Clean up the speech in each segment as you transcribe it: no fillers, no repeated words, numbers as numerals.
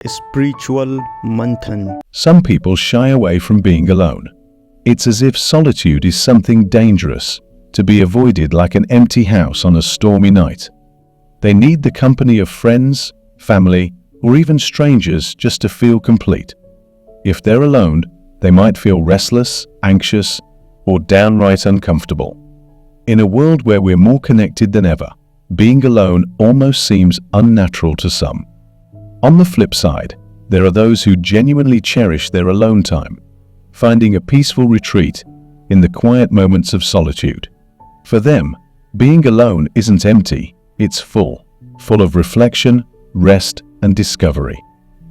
Spiritual Manthan. Some people shy away from being alone. It's as if solitude is something dangerous, to be avoided like an empty house on a stormy night. They need the company of friends, family, or even strangers just to feel complete. If they're alone, they might feel restless, anxious, or downright uncomfortable. In a world where we're more connected than ever, being alone almost seems unnatural to some. On the flip side, there are those who genuinely cherish their alone time, finding a peaceful retreat in the quiet moments of solitude. For them, being alone isn't empty, it's full of reflection, rest, and discovery.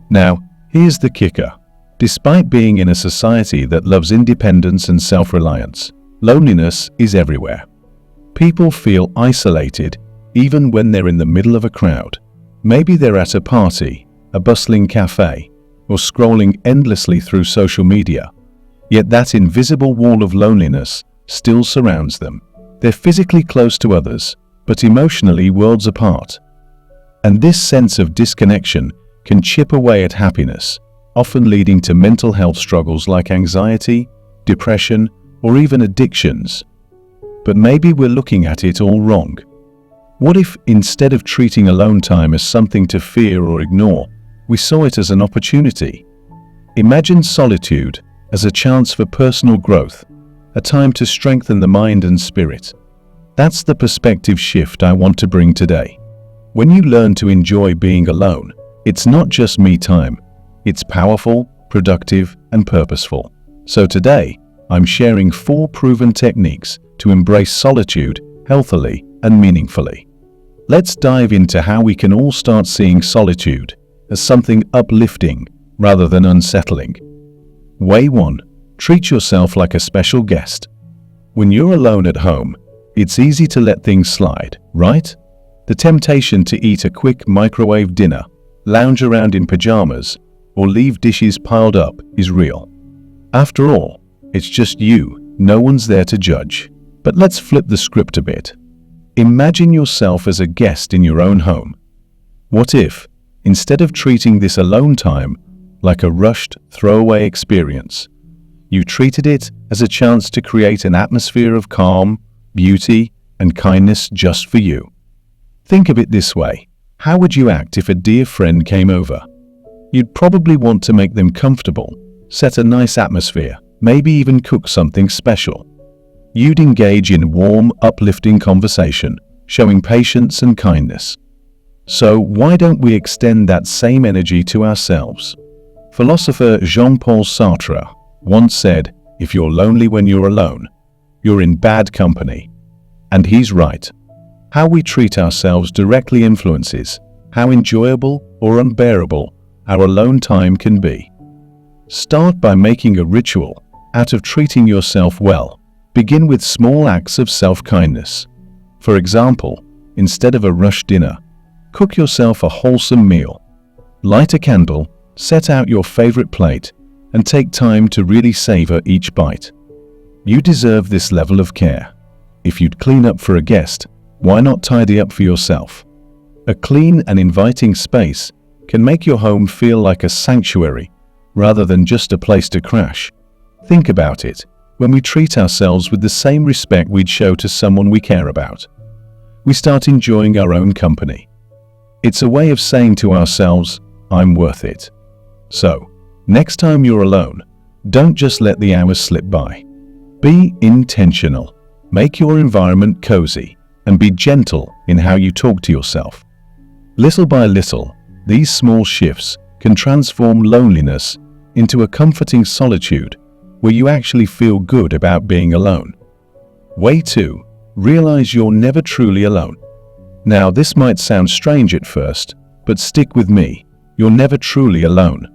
Now, here's the kicker. Despite being in a society that loves independence and self-reliance, loneliness is everywhere. People feel isolated even when they're in the middle of a crowd. Maybe they're at a party, a bustling cafe, or scrolling endlessly through social media. Yet that invisible wall of loneliness still surrounds them. They're physically close to others, but emotionally worlds apart. And this sense of disconnection can chip away at happiness, often leading to mental health struggles like anxiety, depression, or even addictions. But maybe we're looking at it all wrong. What if, instead of treating alone time as something to fear or ignore, we saw it as an opportunity? Imagine solitude as a chance for personal growth, a time to strengthen the mind and spirit. That's the perspective shift I want to bring today. When you learn to enjoy being alone, it's not just me time. It's powerful, productive, and purposeful. So today, I'm sharing 4 proven techniques to embrace solitude healthily and meaningfully. Let's dive into how we can all start seeing solitude as something uplifting rather than unsettling. Way 1. Treat yourself like a special guest. When you're alone at home, it's easy to let things slide, right? The temptation to eat a quick microwave dinner, lounge around in pajamas, or leave dishes piled up is real. After all, it's just you, no one's there to judge. But let's flip the script a bit. Imagine yourself as a guest in your own home. What if, instead of treating this alone time like a rushed, throwaway experience, you treated it as a chance to create an atmosphere of calm, beauty, and kindness just for you? Think of it this way. How would you act if a dear friend came over? You'd probably want to make them comfortable, set a nice atmosphere, maybe even cook something special. You'd engage in warm, uplifting conversation, showing patience and kindness. So why don't we extend that same energy to ourselves? Philosopher Jean-Paul Sartre once said, "If you're lonely when you're alone, you're in bad company." And he's right. How we treat ourselves directly influences how enjoyable or unbearable our alone time can be. Start by making a ritual out of treating yourself well. Begin with small acts of self-kindness. For example, instead of a rushed dinner, cook yourself a wholesome meal. Light a candle, set out your favorite plate, and take time to really savor each bite. You deserve this level of care. If you'd clean up for a guest, why not tidy up for yourself? A clean and inviting space can make your home feel like a sanctuary rather than just a place to crash. Think about it. When we treat ourselves with the same respect we'd show to someone we care about, we start enjoying our own company. It's a way of saying to ourselves, "I'm worth it." So, next time you're alone, don't just let the hours slip by. Be intentional. Make your environment cozy and be gentle in how you talk to yourself. Little by little, these small shifts can transform loneliness into a comforting solitude where you actually feel good about being alone. Way 2. Realize you're never truly alone. Now, this might sound strange at first, but stick with me. You're never truly alone.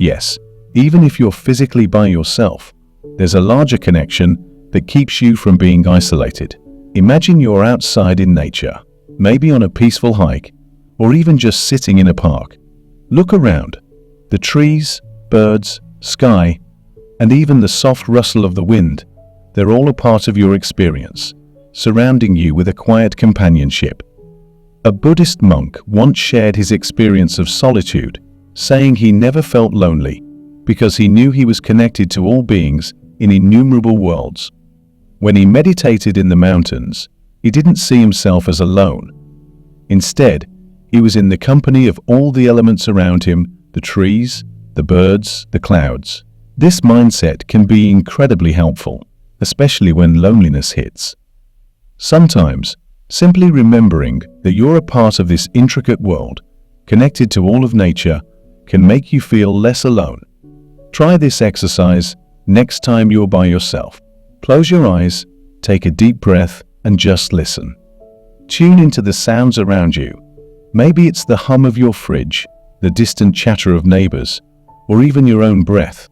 Yes, even if you're physically by yourself, there's a larger connection that keeps you from being isolated. Imagine you're outside in nature, maybe on a peaceful hike, or even just sitting in a park. Look around. The trees, birds, sky, and even the soft rustle of the wind, they're all a part of your experience, surrounding you with a quiet companionship. A Buddhist monk once shared his experience of solitude saying he never felt lonely because he knew he was connected to all beings in innumerable worlds. When he meditated in the mountains, he didn't see himself as alone. Instead, he was in the company of all the elements around him, the trees, the birds, the clouds. This mindset can be incredibly helpful, especially when loneliness hits. Sometimes, simply remembering that you're a part of this intricate world, connected to all of nature, can make you feel less alone. Try this exercise next time you're by yourself. Close your eyes, take a deep breath, and just listen. Tune into the sounds around you. Maybe it's the hum of your fridge, the distant chatter of neighbors, or even your own breath.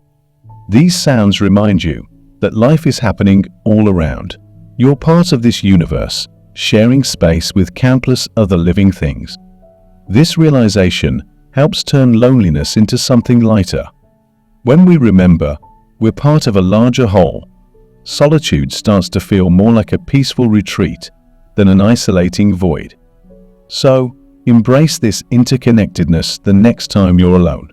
These sounds remind you that life is happening all around. You're part of this universe, sharing space with countless other living things. This realization helps turn loneliness into something lighter. When we remember we're part of a larger whole, solitude starts to feel more like a peaceful retreat than an isolating void. So, embrace this interconnectedness the next time you're alone.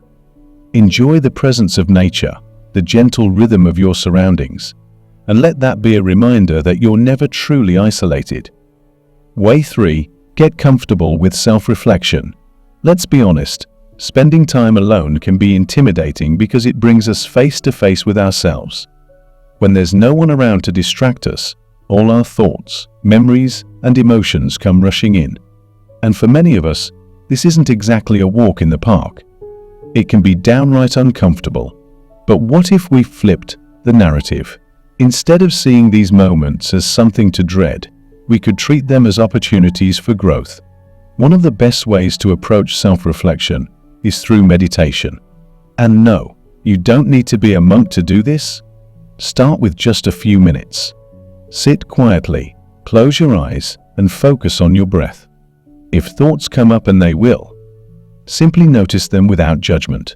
Enjoy the presence of nature, the gentle rhythm of your surroundings, and let that be a reminder that you're never truly isolated. Way 3. Get comfortable with self-reflection. Let's be honest, spending time alone can be intimidating because it brings us face to face with ourselves. When there's no one around to distract us, all our thoughts, memories, and emotions come rushing in. And for many of us, this isn't exactly a walk in the park. It can be downright uncomfortable. But what if we flipped the narrative? Instead of seeing these moments as something to dread, we could treat them as opportunities for growth. One of the best ways to approach self-reflection is through meditation. And no, you don't need to be a monk to do this. Start with just a few minutes. Sit quietly, close your eyes, and focus on your breath. If thoughts come up, and they will, simply notice them without judgment.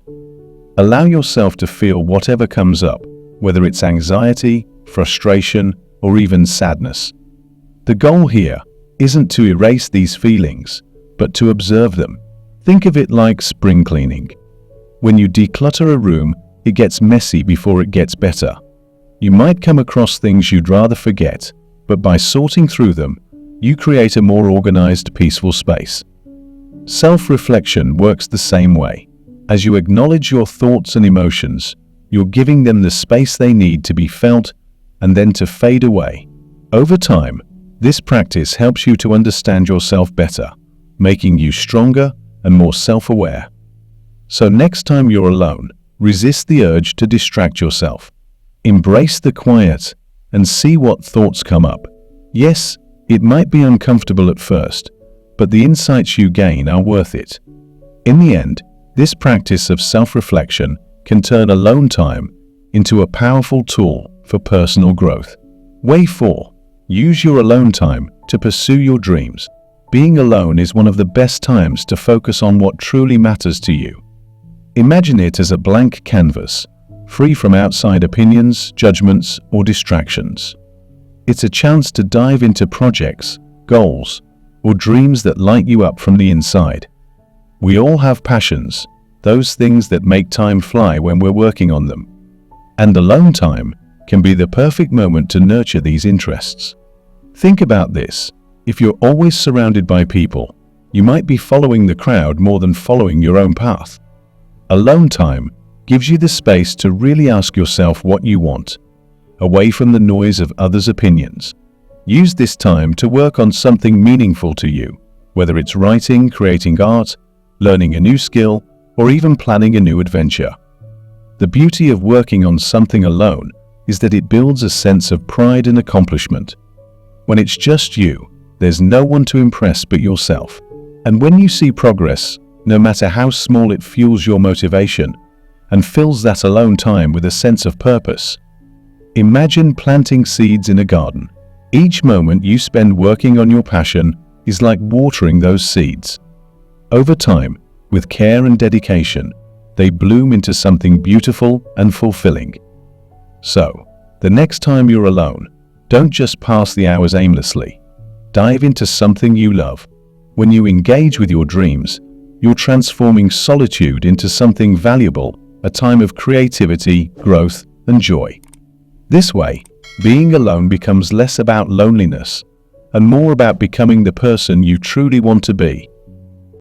Allow yourself to feel whatever comes up, whether it's anxiety, frustration, or even sadness. The goal here isn't to erase these feelings, but to observe them. Think of it like spring cleaning. When you declutter a room, it gets messy before it gets better. You might come across things you'd rather forget, but by sorting through them, you create a more organized, peaceful space. Self-reflection works the same way. As you acknowledge your thoughts and emotions, you're giving them the space they need to be felt and then to fade away. Over time, this practice helps you to understand yourself better, making you stronger and more self-aware. So next time you're alone, resist the urge to distract yourself. Embrace the quiet and see what thoughts come up. Yes, it might be uncomfortable at first, but the insights you gain are worth it. In the end, this practice of self-reflection can turn alone time into a powerful tool for personal growth. Way 4. Use your alone time to pursue your dreams. Being alone is one of the best times to focus on what truly matters to you. Imagine it as a blank canvas, free from outside opinions, judgments, or distractions. It's a chance to dive into projects, goals, or dreams that light you up from the inside. We all have passions, those things that make time fly when we're working on them. And alone time can be the perfect moment to nurture these interests. Think about this. If you're always surrounded by people, you might be following the crowd more than following your own path. Alone time gives you the space to really ask yourself what you want, away from the noise of others' opinions. Use this time to work on something meaningful to you, whether it's writing, creating art, learning a new skill, or even planning a new adventure. The beauty of working on something alone is that it builds a sense of pride and accomplishment. When it's just you, there's no one to impress but yourself. And when you see progress, no matter how small, it fuels your motivation and fills that alone time with a sense of purpose. Imagine planting seeds in a garden. Each moment you spend working on your passion is like watering those seeds. Over time, with care and dedication, they bloom into something beautiful and fulfilling. So, the next time you're alone, don't just pass the hours aimlessly. Dive into something you love. When you engage with your dreams, you're transforming solitude into something valuable, a time of creativity, growth, and joy. This way, being alone becomes less about loneliness and more about becoming the person you truly want to be.